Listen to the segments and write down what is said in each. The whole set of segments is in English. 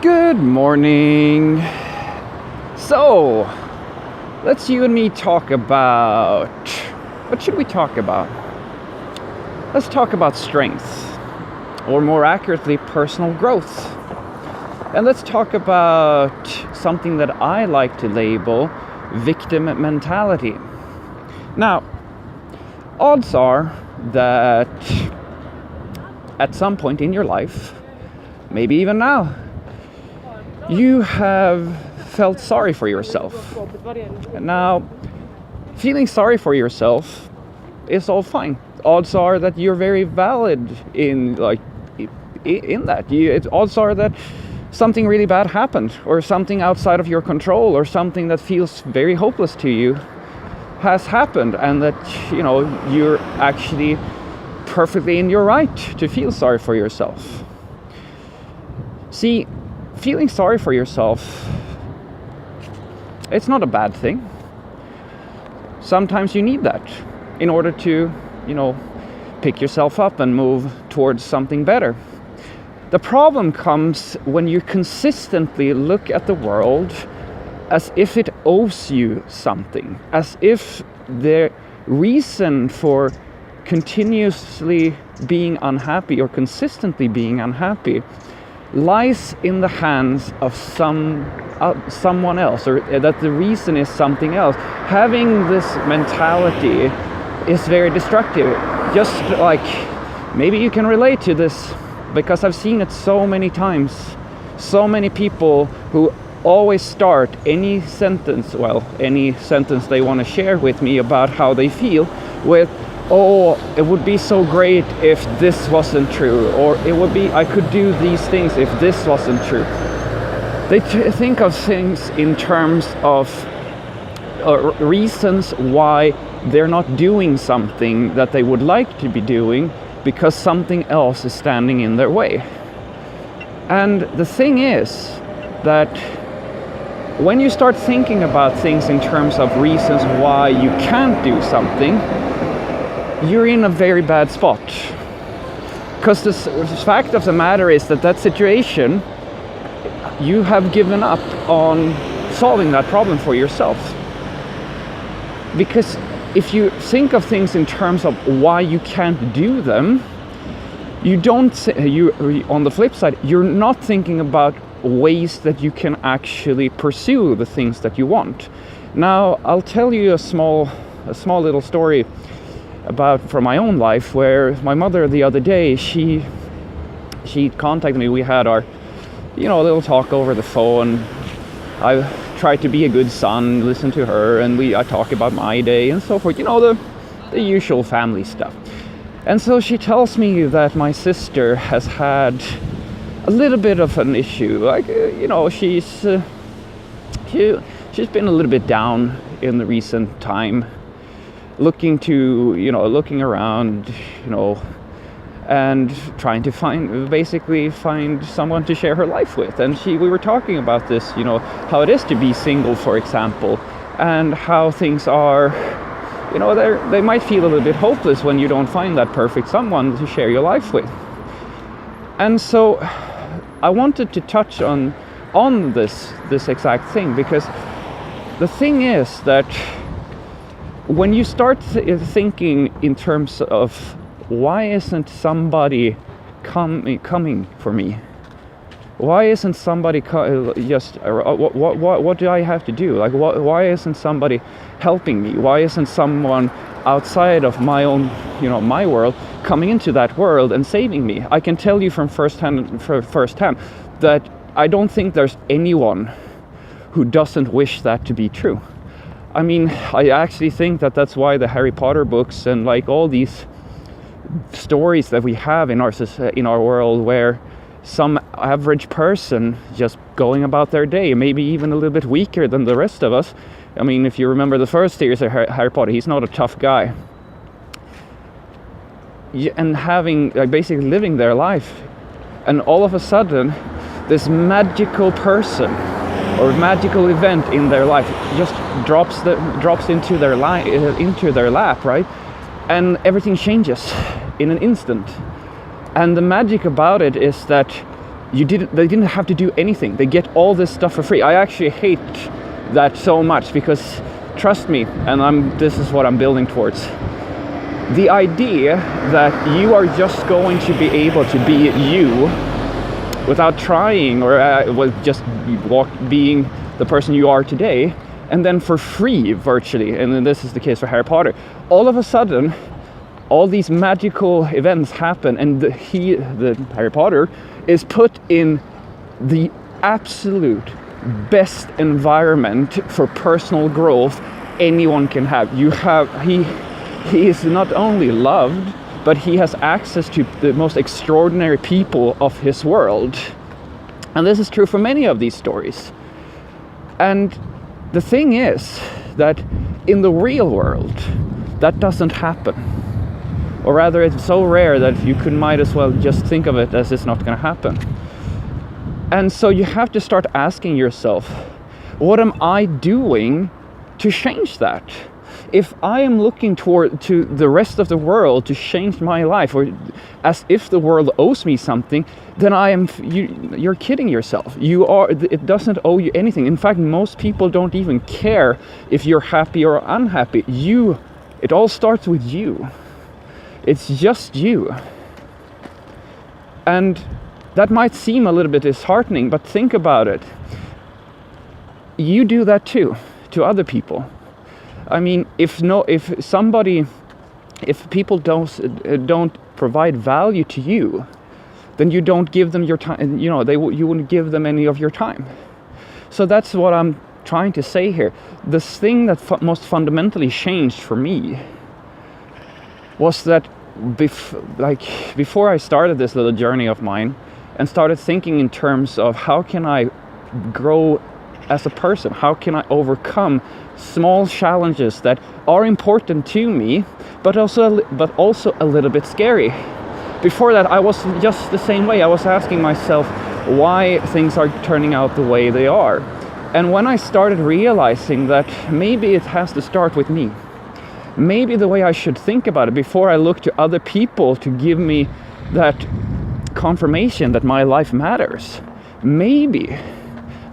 Good morning. So, let's you and me talk about... What should we talk about? Let's talk about strength, or more accurately, personal growth. And let's talk about something that I like to label victim mentality. Now, odds are that at some point in your life, maybe even now, you have felt sorry for yourself. And now, feeling sorry for yourself is all fine. Odds are that you're very valid in that. Odds are that something really bad happened, or something outside of your control, or something that feels very hopeless to you has happened, and that you're actually perfectly in your right to feel sorry for yourself. See, feeling sorry for yourself, it's not a bad thing. Sometimes you need that in order to, pick yourself up and move towards something better. The problem comes when you consistently look at the world as if it owes you something, as if the reason for continuously being unhappy or consistently being unhappy lies in the hands of someone else, or that the reason is something else. Having this mentality is very destructive. Just like, maybe you can relate to this, because I've seen it so many times. So many people who always start any sentence they want to share with me about how they feel with, "Oh, it would be so great if this wasn't true," or I could do these things if this wasn't true. They think of things in terms of reasons why they're not doing something that they would like to be doing, because something else is standing in their way. And the thing is that when you start thinking about things in terms of reasons why you can't do something, you're in a very bad spot. Because the fact of the matter is that situation, you have given up on solving that problem for yourself. Because if you think of things in terms of why you can't do them, on the flip side, you're not thinking about ways that you can actually pursue the things that you want. Now, I'll tell you a small little story from my own life, where my mother the other day, she contacted me. We had our little talk over the phone. I tried to be a good son, listen to her, and I talk about my day and so forth, the usual family stuff. And so she tells me that my sister has had a little bit of an issue. Like, she's been a little bit down in the recent time, looking around, and trying to find someone to share her life with. And we were talking about this, how it is to be single, for example, and how things are, they might feel a little bit hopeless when you don't find that perfect someone to share your life with. And so I wanted to touch on this exact thing, because the thing is that when you start thinking in terms of, why isn't somebody coming for me? Why isn't somebody what do I have to do? Like, why isn't somebody helping me? Why isn't someone outside of my own, my world, coming into that world and saving me? I can tell you from first hand that I don't think there's anyone who doesn't wish that to be true. I mean, I actually think that that's why the Harry Potter books and like all these stories that we have in our world, where some average person just going about their day, maybe even a little bit weaker than the rest of us. I mean, if you remember the first series of Harry Potter, he's not a tough guy. And having, basically living their life, and all of a sudden, this magical person or magical event in their life just drops into their lap, right? And everything changes in an instant. And the magic about it is that they didn't have to do anything. They get all this stuff for free. I actually hate that so much, because trust me, and this is what I'm building towards. The idea that you are just going to be able to be you without trying, or just being the person you are today, and then for free virtually, and then this is the case for Harry Potter, all of a sudden all these magical events happen, and the Harry Potter is put in the absolute best environment for personal growth anyone can have. He is not only loved, but he has access to the most extraordinary people of his world. And this is true for many of these stories. And the thing is that in the real world, that doesn't happen. Or rather, it's so rare that you might as well just think of it as it's not going to happen. And so you have to start asking yourself, what am I doing to change that? If I am looking to the rest of the world to change my life, or as if the world owes me something, then you're kidding yourself. It doesn't owe you anything. In fact, most people don't even care if you're happy or unhappy. It all starts with you. It's just you. And that might seem a little bit disheartening, but think about it. You do that too, to other people. I mean, if people don't provide value to you, then you don't give them your time. You wouldn't give them any of your time. So that's what I'm trying to say here. This thing that most fundamentally changed for me was that before I started this little journey of mine and started thinking in terms of how can I grow as a person, how can I overcome small challenges that are important to me, but also a little bit scary. Before that, I was just the same way. I was asking myself why things are turning out the way they are. And when I started realizing that maybe it has to start with me, maybe the way I should think about it before I look to other people to give me that confirmation that my life matters, maybe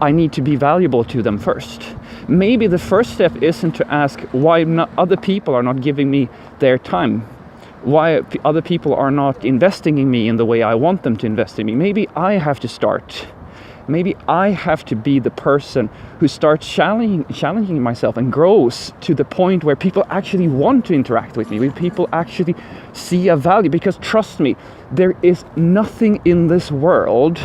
I need to be valuable to them first. Maybe the first step isn't to ask why other people are not giving me their time, why other people are not investing in me in the way I want them to invest in me. Maybe I have to start. Maybe I have to be the person who starts challenging myself and grows to the point where people actually want to interact with me, where people actually see a value. Because trust me, there is nothing in this world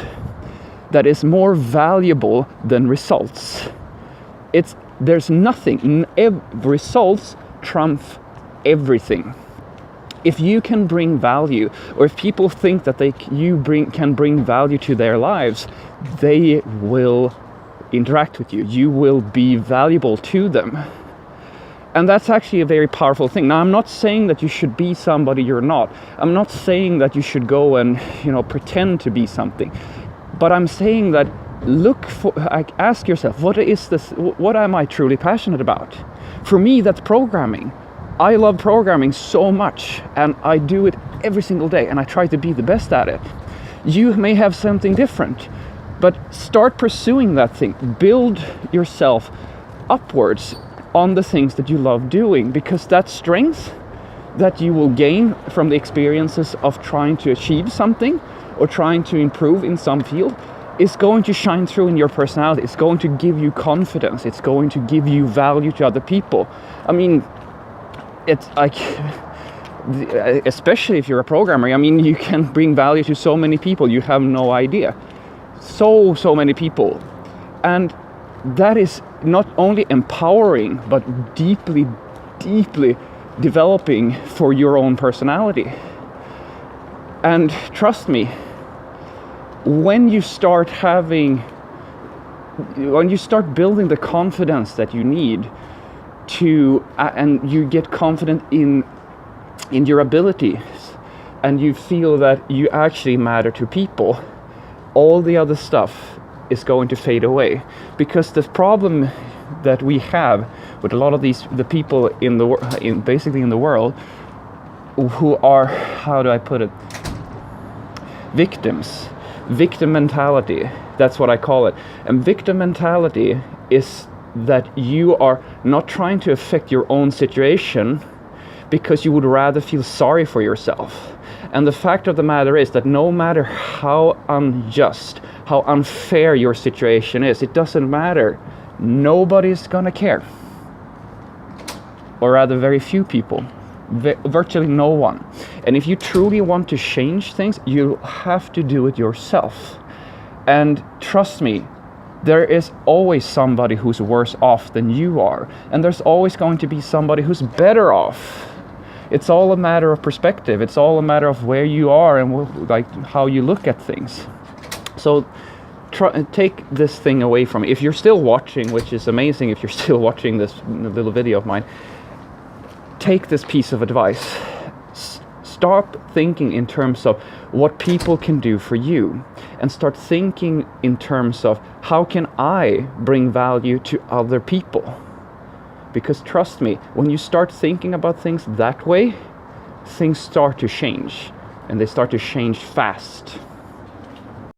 that is more valuable than results. There's nothing. Results trump everything. If you can bring value, or if people think that can bring value to their lives, they will interact with you. You will be valuable to them. And that's actually a very powerful thing. Now, I'm not saying that you should be somebody you're not. I'm not saying that you should go and, pretend to be something. But I'm saying that ask yourself, what am I truly passionate about? For me, that's programming. I love programming so much, and I do it every single day, and I try to be the best at it. You may have something different, but start pursuing that thing. Build yourself upwards on the things that you love doing, because that strength that you will gain from the experiences of trying to achieve something or trying to improve in some field is going to shine through in your personality. It's going to give you confidence. It's going to give you value to other people. I mean, it's like, especially if you're a programmer, I mean, you can bring value to so many people. You have no idea. So many people. And that is not only empowering, but deeply, deeply developing for your own personality. And trust me, when you start building the confidence that you need to, and you get confident in your abilities, and you feel that you actually matter to people, all the other stuff is going to fade away. Because the problem that we have with a lot of the people basically in the world who are, how do I put it, victims. victim mentality. That's what I call it. And victim mentality is that you are not trying to affect your own situation because you would rather feel sorry for yourself. And the fact of the matter is that no matter how unjust, how unfair your situation is, it doesn't matter. Nobody's gonna care. Or rather, very few people. Virtually no one. And if you truly want to change things, you have to do it yourself. And trust me, there is always somebody who's worse off than you are. And there's always going to be somebody who's better off. It's all a matter of perspective. It's all a matter of where you are and like how you look at things. So take this thing away from me. If you're still watching, which is amazing if you're still watching this little video of mine, take this piece of advice. Stop thinking in terms of what people can do for you and start thinking in terms of how can I bring value to other people. Because trust me, when you start thinking about things that way, things start to change, and they start to change fast.